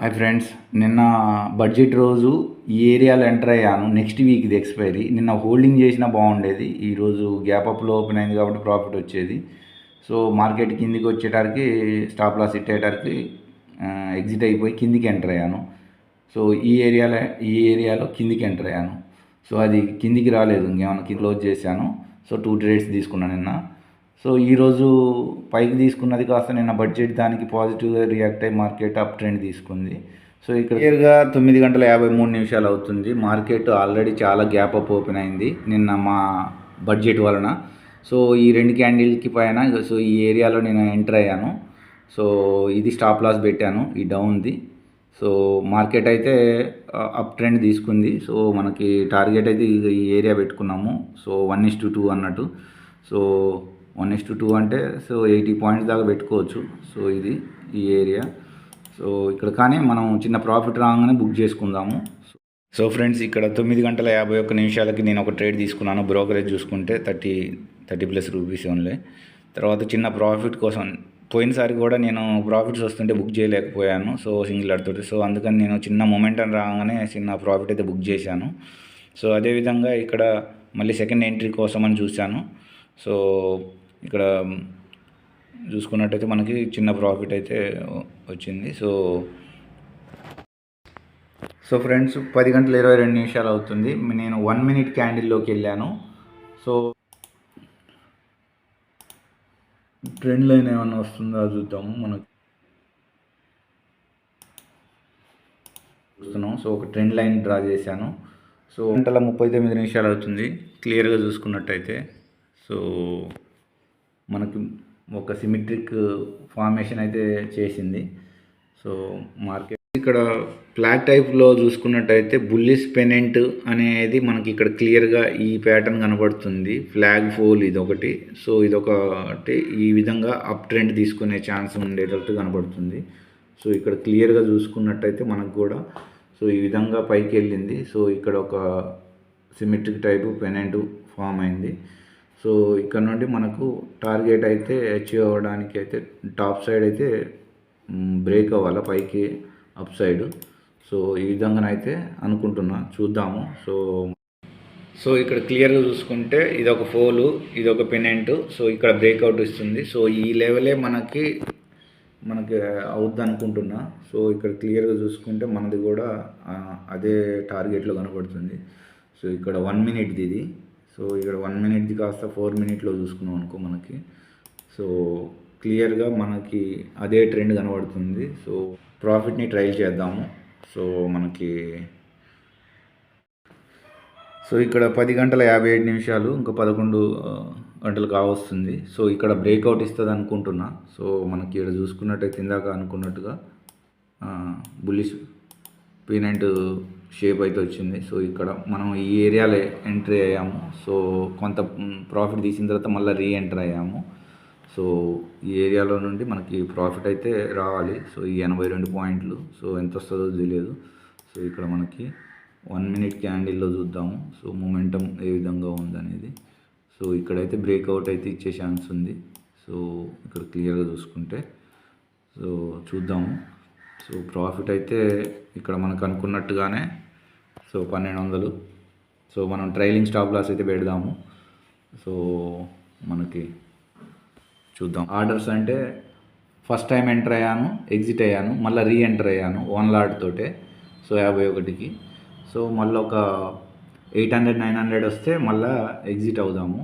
Hi friends, నిన్న budget రోజు ఈ ఏరియాలో ఎంటర్ అయ్యాను. నెక్స్ట్ వీక్ ఇది ఎక్స్పైరీ. నిన్న హోల్డింగ్ చేసినా బాగుండేది. ఈరోజు గ్యాప్ అప్లో ఓపెన్ అయింది కాబట్టి ప్రాఫిట్ వచ్చేది. సో మార్కెట్ కిందికి వచ్చేటానికి స్టాప్ లాస్ ఇట్టేటానికి ఎగ్జిట్ అయిపోయి కిందికి ఎంటర్ అయ్యాను. సో ఈ ఏరియాలో కిందికి ఎంటర్ అయ్యాను. సో అది కిందికి రాలేదు, ఇంకేమన్నా క్లోజ్ చేశాను. సో 2 ట్రేడ్స్ తీసుకున్నాను నిన్న. సో ఈరోజు పైకి తీసుకున్నది కాస్త నిన్న బడ్జెట్ దానికి పాజిటివ్గా రియాక్ట్ అయ్యి మార్కెట్ అప్ ట్రెండ్ తీసుకుంది. సో ఇక్కడ క్లియర్గా 9:53 అవుతుంది. మార్కెట్ ఆల్రెడీ చాలా గ్యాప్ అప్ ఓపెన్ అయింది నిన్న మా బడ్జెట్ వలన. సో ఈ 2 క్యాండిల్కి పైన సో ఈ ఏరియాలో నేను ఎంటర్ అయ్యాను. సో ఇది స్టాప్ లాస్ పెట్టాను, ఈ డౌన్ది. సో మార్కెట్ అయితే అప్ ట్రెండ్ తీసుకుంది. సో మనకి టార్గెట్ అయితే ఈ ఏరియా పెట్టుకున్నాము. సో 1:2 అన్నట్టు. సో 1:2 అంటే సో 80 పాయింట్స్ దాకా పెట్టుకోవచ్చు. సో ఇది ఈ ఏరియా. సో ఇక్కడ కానీ మనం చిన్న ప్రాఫిట్ రాగానే బుక్ చేసుకుందాము. సో ఫ్రెండ్స్, ఇక్కడ 9:51 నేను ఒక ట్రేడ్ తీసుకున్నాను. బ్రోకరేజ్ చూసుకుంటే 30+ రూపీస్ ఓన్లీ. తర్వాత చిన్న ప్రాఫిట్ కోసం పోయినసారి కూడా నేను ప్రాఫిట్స్ వస్తుంటే బుక్ చేయలేకపోయాను. సో సింగిల్ ఆర్డర్తో. సో అందుకని నేను చిన్న మొమెంటం రాగానే చిన్న ప్రాఫిట్ అయితే బుక్ చేశాను. సో అదేవిధంగా ఇక్కడ మళ్ళీ సెకండ్ ఎంట్రీ కోసం అని చూశాను. సో ఇక్కడ చూసుకున్నట్టయితే మనకి చిన్న ప్రాఫిట్ అయితే వచ్చింది. సో ఫ్రెండ్స్, 10:22 అవుతుంది. నేను 1 మినిట్ క్యాండిల్లోకి వెళ్ళాను. సో ట్రెండ్ లైన్ ఏమన్నా వస్తుందా చూద్దాము. మనకు చూస్తున్నాం. సో ఒక ట్రెండ్ లైన్ డ్రా చేశాను. సో 1:39 అవుతుంది క్లియర్గా చూసుకున్నట్టయితే. సో మనకి ఒక సిమెట్రిక్ ఫార్మేషన్ అయితే చేసింది. సో మార్కెట్ ఇక్కడ ఫ్లాగ్ టైప్లో చూసుకున్నట్టయితే బుల్లిష్ పెనెంట్ అనేది మనకి ఇక్కడ క్లియర్గా ఈ ప్యాటర్న్ కనబడుతుంది. ఫ్లాగ్ ఫోల్ ఇదొకటి. సో ఇదొకటి ఈ విధంగా అప్ ట్రెండ్ తీసుకునే ఛాన్స్ ఉండేటట్టు కనబడుతుంది. సో ఇక్కడ క్లియర్గా చూసుకున్నట్టయితే మనకు కూడా సో ఈ విధంగా పైకి వెళ్ళింది. సో ఇక్కడ ఒక సిమెట్రిక్ టైపు పెనెంట్ ఫామ్ అయింది. సో ఇక్కడ నుండి మనకు టార్గెట్ అయితే అచీవ్ అవ్వడానికి అయితే టాప్ సైడ్ అయితే బ్రేక్ అవ్వాలి పైకి అప్ సైడ్. సో ఈ విధంగానైతే అనుకుంటున్నా, చూద్దాము. సో ఇక్కడ క్లియర్గా చూసుకుంటే ఇదొక ఫోలు, ఇదొక పెనెంట్. సో ఇక్కడ బ్రేక్అవుట్ ఇస్తుంది. సో ఈ లెవెలే మనకి అవుద్ది అనుకుంటున్నా. సో ఇక్కడ క్లియర్గా చూసుకుంటే మనది కూడా అదే టార్గెట్లో కనబడుతుంది. సో ఇక్కడ 1 మినిట్ది ఇది. సో ఇక్కడ 1 మినిట్ది కాస్త 4 మినిట్లో చూసుకున్నాం అనుకో మనకి. సో క్లియర్గా మనకి అదే ట్రెండ్ కనబడుతుంది. సో ప్రాఫిట్ని ట్రైల్ చేద్దాము. సో ఇక్కడ 10:57 ఇంకా 11 గంటలు కావస్తుంది. సో ఇక్కడ బ్రేక్అవుట్ ఇస్తుంది అనుకుంటున్నా. సో మనకి ఇక్కడ చూసుకున్నట్టయితే ఇందాక అనుకున్నట్టుగా బుల్లిష్ పీనెంట్ షేప్ అయితే వచ్చింది. సో ఇక్కడ మనం ఈ ఏరియాలో ఎంట్రీ అయ్యాము. సో కొంత ప్రాఫిట్ తీసిన తర్వాత మళ్ళీ రీఎంటర్ అయ్యాము. సో ఈ ఏరియాలో నుండి మనకి ప్రాఫిట్ అయితే రావాలి. సో ఈ 82 పాయింట్లు. సో ఎంత వస్తుందో తెలియదు. సో ఇక్కడ మనకి 1 మినిట్ క్యాండిల్లో చూద్దాము. సో మొమెంటం ఏ విధంగా ఉందనేది. సో ఇక్కడైతే బ్రేక్అవుట్ అయితే ఇచ్చే ఛాన్స్ ఉంది. సో ఇక్కడ క్లియర్గా చూసుకుంటే సో చూద్దాము. సో ప్రాఫిట్ అయితే ఇక్కడ మనకు అనుకున్నట్టుగానే సో 1200. సో మనం ట్రైలింగ్ స్టాప్ లాస్ అయితే పెడదాము. సో మనకి చూద్దాం. ఆర్డర్స్ అంటే ఫస్ట్ టైం ఎంటర్ అయ్యాను, ఎగ్జిట్ అయ్యాను, మళ్ళీ రీఎంటర్ అయ్యాను 1 లాట్ తోటే. సో 51కి. సో మళ్ళీ ఒక 800, 900 వస్తే మళ్ళీ ఎగ్జిట్ అవుదాము.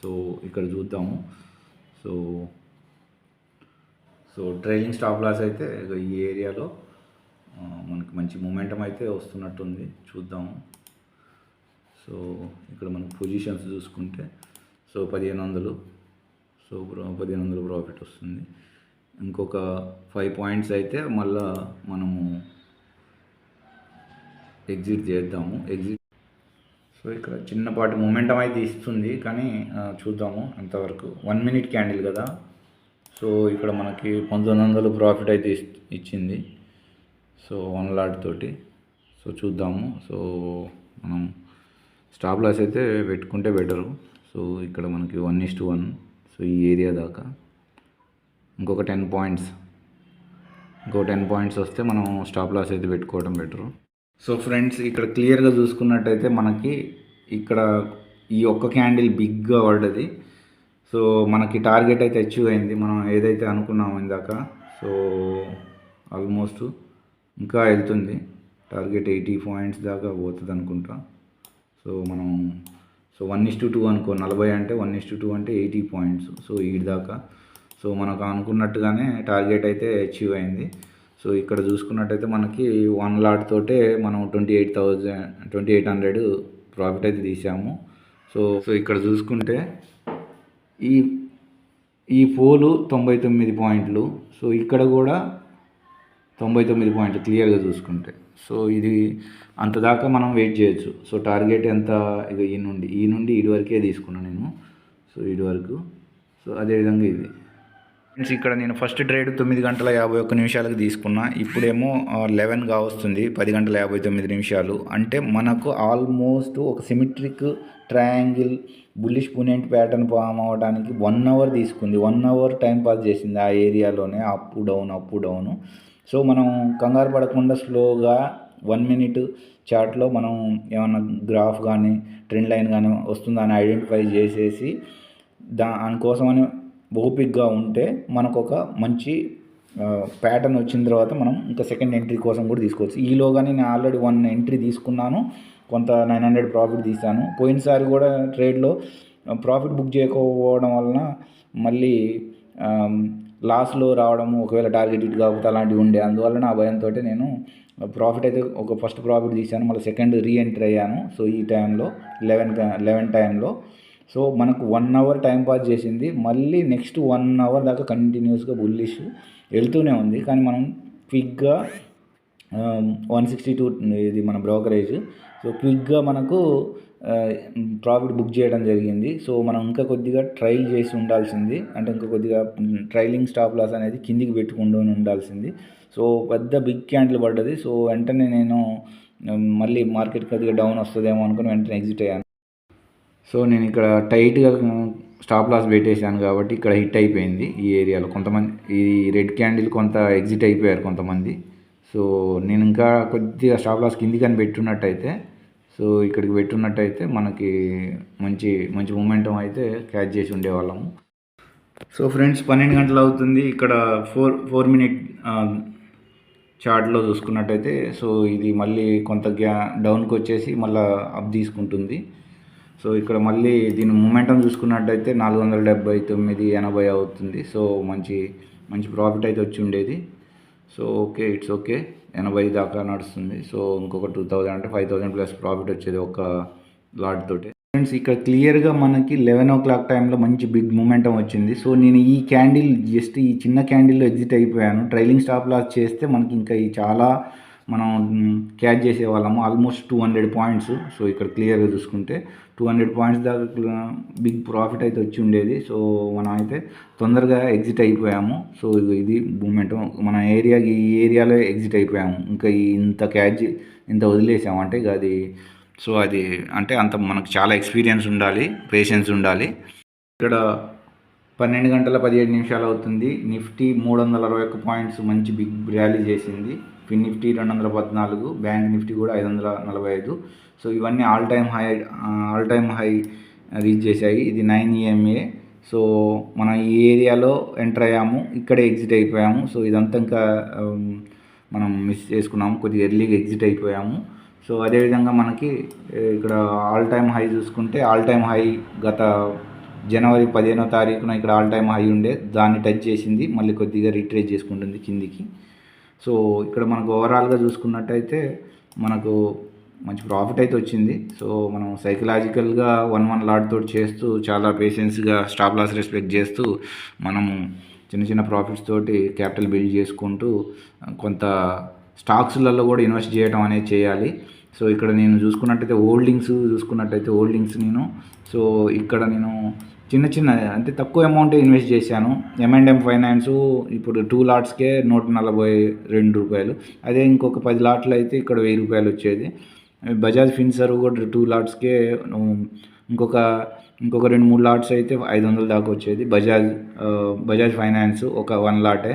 సో ఇక్కడ చూద్దాము. సో ట్రైలింగ్ స్టాప్ లాస్ అయితే ఈ ఏరియాలో మనకి మంచి మూమెంటం అయితే వస్తున్నట్టుంది, చూద్దాము. సో ఇక్కడ మనకు పొజిషన్స్ చూసుకుంటే సో 1500. సో 1500 ప్రాఫిట్ వస్తుంది. ఇంకొక 5 పాయింట్స్ అయితే మళ్ళా మనము ఎగ్జిట్ చేద్దాము. సో ఇక్కడ చిన్నపాటి మూమెంటం అయితే ఇస్తుంది, కానీ చూద్దాము అంతవరకు. 1 మినిట్ క్యాండిల్ కదా. సో ఇక్కడ మనకి 1900 ప్రాఫిట్ అయితే ఇచ్చింది. సో 1 లాట్ తోటి. సో చూద్దాము. సో మనం స్టాప్ లాస్ అయితే పెట్టుకుంటే బెటరు. సో ఇక్కడ మనకి 1:1. సో ఈ ఏరియా దాకా ఇంకొక 10 పాయింట్స్ ఇంకో 10 పాయింట్స్ వస్తే మనం స్టాప్ లాస్ అయితే పెట్టుకోవడం బెటరు. సో ఫ్రెండ్స్, ఇక్కడ క్లియర్గా చూసుకున్నట్టయితే మనకి ఇక్కడ ఈ ఒక్క క్యాండిల్ బిగ్గా పడ్డది. సో మనకి టార్గెట్ అయితే అచీవ్ అయింది, మనం ఏదైతే అనుకున్నామో ఇందాక. సో ఆల్మోస్ట్ ఇంకా వెళ్తుంది, టార్గెట్ 80 పాయింట్స్ దాకా పోతుంది అనుకుంటా. సో మనం 1:2 అనుకో, 40 అంటే 1:2 అంటే 80 పాయింట్స్. సో వీటి దాకా సో మనకు అనుకున్నట్టుగానే టార్గెట్ అయితే అచీవ్ అయింది. సో ఇక్కడ చూసుకున్నట్టయితే మనకి 1 లాట్ తోటే మనం 2800 ప్రాఫిట్ అయితే తీసాము. సో ఇక్కడ చూసుకుంటే ఈ ఈ పోలు 99 పాయింట్లు, సో ఇక్కడ కూడా 99 పాయింట్లు క్లియర్గా చూసుకుంటే. సో ఇది అంతదాకా మనం వెయిట్ చేయొచ్చు. సో టార్గెట్ ఎంత, ఇక ఈ నుండి ఇటు వరకే తీసుకున్నాను నేను. సో ఇటు వరకు. సో అదేవిధంగా ఇది ఫ్రెండ్స్, ఇక్కడ నేను ఫస్ట్ ట్రేడ్ 9:51 తీసుకున్నా. ఇప్పుడేమో 11 కావస్తుంది, 10:59. అంటే మనకు ఆల్మోస్ట్ ఒక symmetric triangle bullish pennant pattern form అవ్వడానికి 1 అవర్ తీసుకుంది. 1 అవర్ టైం పాస్ చేసింది ఆ ఏరియాలోనే, అప్ డౌన్. సో మనం కంగారు పడకుండా స్లోగా 1 మినిట్ చార్ట్లో మనం ఏమన్నా గ్రాఫ్ కానీ ట్రెండ్ లైన్ కానీ వస్తుందని ఐడెంటిఫై చేసేసి దానికోసమని ఓపిక్గా ఉంటే మనకు ఒక మంచి ప్యాటర్న్ వచ్చిన తర్వాత మనం ఇంకా సెకండ్ ఎంట్రీ కోసం కూడా తీసుకోవచ్చు. ఈలోగానే నేను ఆల్రెడీ 1 ఎంట్రీ తీసుకున్నాను, కొంత 900 ప్రాఫిట్ తీసాను. పోయినసారి కూడా ట్రేడ్లో ప్రాఫిట్ బుక్ చేయకపోవడం వలన మళ్ళీ లాస్లో రావడము, ఒకవేళ టార్గెట్ ఇటు కాకపోతే అలాంటివి ఉండే, అందువల్ల నా భయంతో నేను ప్రాఫిట్ అయితే ఒక ఫస్ట్ ప్రాఫిట్ తీసాను, మళ్ళీ సెకండ్ రీఎంట్రీ అయ్యాను. సో ఈ టైంలో 11 టైంలో సో మనకు 1 అవర్ టైం పాస్ చేసింది. మళ్ళీ నెక్స్ట్ 1 అవర్ దాకా కంటిన్యూస్గా బుల్లిష్ వెళ్తూనే ఉంది. కానీ మనం క్విక్గా 162 ఇది మన బ్రోకరేజ్. సో క్విక్గా మనకు ప్రాఫిట్ బుక్ చేయడం జరిగింది. సో మనం ఇంకా కొద్దిగా ట్రైల్ చేసి ఉండాల్సింది, అంటే ఇంకా కొద్దిగా ట్రైలింగ్ స్టాప్ లాస్ అనేది కిందికి పెట్టుకుంటూ ఉండాల్సింది. సో పెద్ద బిగ్ క్యాండిల్ పడ్డది. సో వెంటనే నేను మళ్ళీ మార్కెట్ కొద్దిగా డౌన్ వస్తుందేమో అనుకుని వెంటనే ఎగ్జిట్ అయ్యాను. సో నేను ఇక్కడ టైట్గా స్టాప్ లాస్ పెట్టేశాను కాబట్టి ఇక్కడ హిట్ అయిపోయింది ఈ ఏరియాలో. కొంతమంది ఈ రెడ్ క్యాండిల్ కొంత ఎగ్జిట్ అయిపోయారు కొంతమంది. సో నేను ఇంకా కొద్దిగా స్టాప్ లాస్ కిందికి అని పెట్టున్నట్టయితే, సో ఇక్కడికి పెట్టున్నట్టయితే మనకి మంచి మూమెంటం అయితే క్యాచ్ చేసి ఉండేవాళ్ళము. సో ఫ్రెండ్స్, 12 గంటలు అవుతుంది. ఇక్కడ 4 మినిట్ చార్ట్లో చూసుకున్నట్టయితే సో ఇది మళ్ళీ కొంత డౌన్కి వచ్చేసి మళ్ళీ అప్ తీసుకుంటుంది. సో ఇక్కడ మళ్ళీ దీని మూమెంటం చూసుకున్నట్టయితే 479.80 అవుతుంది. సో మంచి ప్రాఫిట్ అయితే వచ్చి ఉండేది. సో ఓకే, ఇట్స్ ఓకే, 80 దాకా నడుస్తుంది. సో ఇంకొక 2000 అంటే 5000 ప్లస్ ప్రాఫిట్ వచ్చేది ఒక లాట్ తోటి. ఫ్రెండ్స్, ఇక్కడ క్లియర్గా మనకి 11 o'clock టైంలో మంచి బిగ్ మూమెంటం వచ్చింది. సో నేను ఈ క్యాండిల్ జస్ట్ ఈ చిన్న క్యాండిల్లో ఎగ్జిట్ అయిపోయాను. ట్రైలింగ్ స్టాప్ లాస్ చేస్తే మనకి ఇంకా ఈ చాలా మనం క్యాచ్ చేసేవాళ్ళము, ఆల్మోస్ట్ 200 పాయింట్స్. సో ఇక్కడ క్లియర్గా చూసుకుంటే 200 పాయింట్స్ దాకా బిగ్ ప్రాఫిట్ అయితే వచ్చి ఉండేది. సో మనం అయితే తొందరగా ఎగ్జిట్ అయిపోయాము. సో ఇది మూమెంట్ మన ఈ ఏరియాలో ఎగ్జిట్ అయిపోయాము. ఇంకా ఇంత వదిలేసాము అంటే ఇక అది. సో అది అంటే అంత మనకు చాలా ఎక్స్పీరియన్స్ ఉండాలి, పేషెన్స్ ఉండాలి. ఇక్కడ 12:17 అవుతుంది. నిఫ్టీ 361 పాయింట్స్ మంచి బిగ్ ర్యాలీ చేసింది. ఫిన్ నిఫ్టీ 214, బ్యాంక్ నిఫ్టీ కూడా 545. సో ఇవన్నీ ఆల్ టైమ్ హై రీచ్ చేశాయి. ఇది 9 EMA. సో మనం ఈ ఏరియాలో ఎంటర్ అయ్యాము, ఇక్కడే ఎగ్జిట్ అయిపోయాము. సో ఇదంతా ఇంకా మనం మిస్ చేసుకున్నాము, కొద్దిగా ఎర్లీగా ఎగ్జిట్ అయిపోయాము. సో అదేవిధంగా మనకి ఇక్కడ ఆల్ టైమ్ హై చూసుకుంటే, ఆల్ టైమ్ హై గత జనవరి 15వ తారీఖున ఇక్కడ ఆల్ టైమ్ హై ఉండే, దాన్ని టచ్ చేసింది, మళ్ళీ కొద్దిగా రిట్రేస్ చేసుకుంటుంది కిందికి. సో ఇక్కడ మనకు ఓవరాల్గా చూసుకున్నట్టయితే మనకు మంచి ప్రాఫిట్ అయితే వచ్చింది. సో మనం సైకలాజికల్గా 1 లాట్ తోటి చేస్తూ చాలా పేషెన్స్గా స్టాప్ లాస్ రెస్పెక్ట్ చేస్తూ మనము చిన్న ప్రాఫిట్స్ తోటి క్యాపిటల్ బిల్డ్ చేసుకుంటూ కొంత స్టాక్స్లలో కూడా ఇన్వెస్ట్ చేయడం అనేది చేయాలి. సో ఇక్కడ నేను చూసుకున్నట్టయితే హోల్డింగ్స్ నేను సో ఇక్కడ నేను చిన్న అంటే తక్కువ అమౌంటే ఇన్వెస్ట్ చేశాను. M&M ఫైనాన్స్ ఇప్పుడు 2 లాట్స్కే 142 రూపాయలు. అదే ఇంకొక 10 లాట్లు అయితే ఇక్కడ 1000 రూపాయలు వచ్చేది. బజాజ్ ఫిన్సర్వ్ కూడా 2 లాట్స్కే ఇంకొక 2-3 లాట్స్ అయితే 500 దాకా వచ్చేది. బజాజ్ ఫైనాన్స్ ఒక 1 లాటే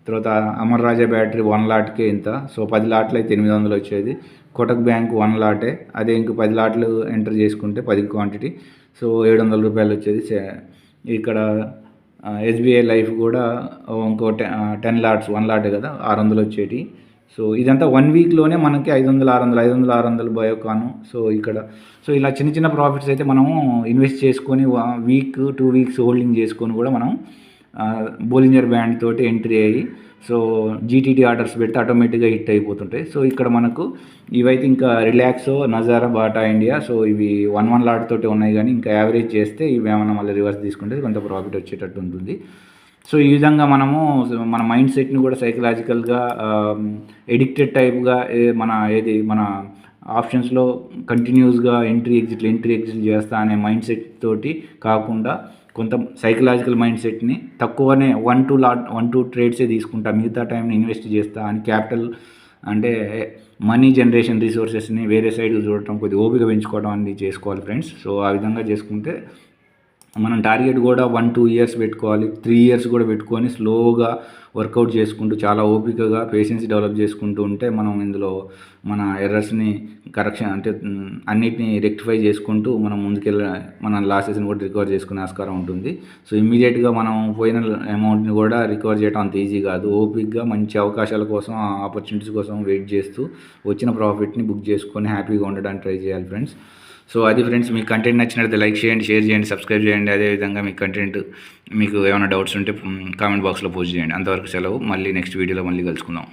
తర్వాత అమర్ రాజా బ్యాటరీ 1 లాట్కే ఇంత. సో 10 లాట్లు అయితే 800 వచ్చేది. కోటక్ బ్యాంక్ 1 లాటే, అదే ఇంకో 10 లాట్లు ఎంటర్ చేసుకుంటే 10 క్వాంటిటీ, సో 700 రూపాయలు వచ్చేది. ఇక్కడ ఎస్బీఐ లైఫ్ కూడా ఇంకో 10 లాట్స్ 1 లాటే కదా, 600 వచ్చేటి. సో ఇదంతా 1 వీక్లోనే మనకి 500 బయోకాను. సో ఇక్కడ సో ఇలా చిన్న చిన్న ప్రాఫిట్స్ అయితే మనము ఇన్వెస్ట్ చేసుకొని వీక్ 2 వీక్స్ హోల్డింగ్ చేసుకొని కూడా మనం బోలింజర్ బ్యాండ్ తోటి ఎంట్రీ అయ్యి సో జీటీటీ ఆర్డర్స్ పెడితే ఆటోమేటిక్గా హిట్ అయిపోతుంటాయి. సో ఇక్కడ మనకు ఇవైతే ఇంకా Relaxo, Nazara, Bata India, so ఇవి 1 లాట్ తోటి ఉన్నాయి. కానీ ఇంకా యావరేజ్ చేస్తే ఇవి ఏమన్నా మళ్ళీ రివర్స్ తీసుకుంటే కొంత ప్రాఫిట్ వచ్చేటట్టు ఉంటుంది. సో ఈ విధంగా మనము మన మైండ్ సెట్ని కూడా సైకలాజికల్గా ఎడిక్టెడ్ టైప్గా మన ఆప్షన్స్లో కంటిన్యూస్గా ఎంట్రీ ఎగ్జిట్ చేస్తా అనే మైండ్ సెట్ తోటి కాకుండా కొంత సైకలాజికల్ మైండ్ సెట్ని తక్కువనే 1-2 ట్రేడ్సే తీసుకుంటా, మిగతా టైంని ఇన్వెస్ట్ చేస్తా అని క్యాపిటల్ అంటే మనీ జనరేషన్ రిసోర్సెస్ని వేరే సైడ్ చూడటం, కొద్దిగా ఓపిక పెంచుకోవడం అనేది చేసుకోవాలి ఫ్రెండ్స్. సో ఆ విధంగా చేసుకుంటే మనం టార్గెట్ కూడా 1-2 ఇయర్స్ పెట్టుకోవాలి, 3 ఇయర్స్ కూడా పెట్టుకొని స్లోగా వర్కౌట్ చేసుకుంటూ చాలా ఓపికగా పేషెన్స్ డెవలప్ చేసుకుంటూ ఉంటే మనం ఇందులో మన ఎర్రర్స్ని కరెక్షన్ అంటే అన్నిటిని రెక్టిఫై చేసుకుంటూ మనం మన లాసెస్ని కూడా రికవర్ చేసుకునే ఆస్కారం ఉంటుంది. సో ఇమ్మీడియట్గా మనం పోయిన అమౌంట్ని కూడా రికవర్ చేయడం అంత ఈజీ కాదు. ఓపికగా మంచి అవకాశాల కోసం, ఆపర్చునిటీస్ కోసం వెయిట్ చేస్తూ వచ్చిన ప్రాఫిట్ని బుక్ చేసుకొని హ్యాపీగా ఉండడానికి ట్రై చేయాలి ఫ్రెండ్స్. సో అది ఫ్రెండ్స్, మీకు కంటెంట్ నచ్చినట్లయితే లైక్ చేయండి, షేర్ చేయండి, సబ్స్క్రైబ్ చేయండి. అదేవిధంగా మీకు ఏమైనా డౌట్స్ ఉంటే కామెంట్ బాక్స్లో పోస్ట్ చేయండి. అంతవరకు సెలవు. మళ్ళీ నెక్స్ట్ వీడియోలో మళ్ళీ కలుసుకుందాం.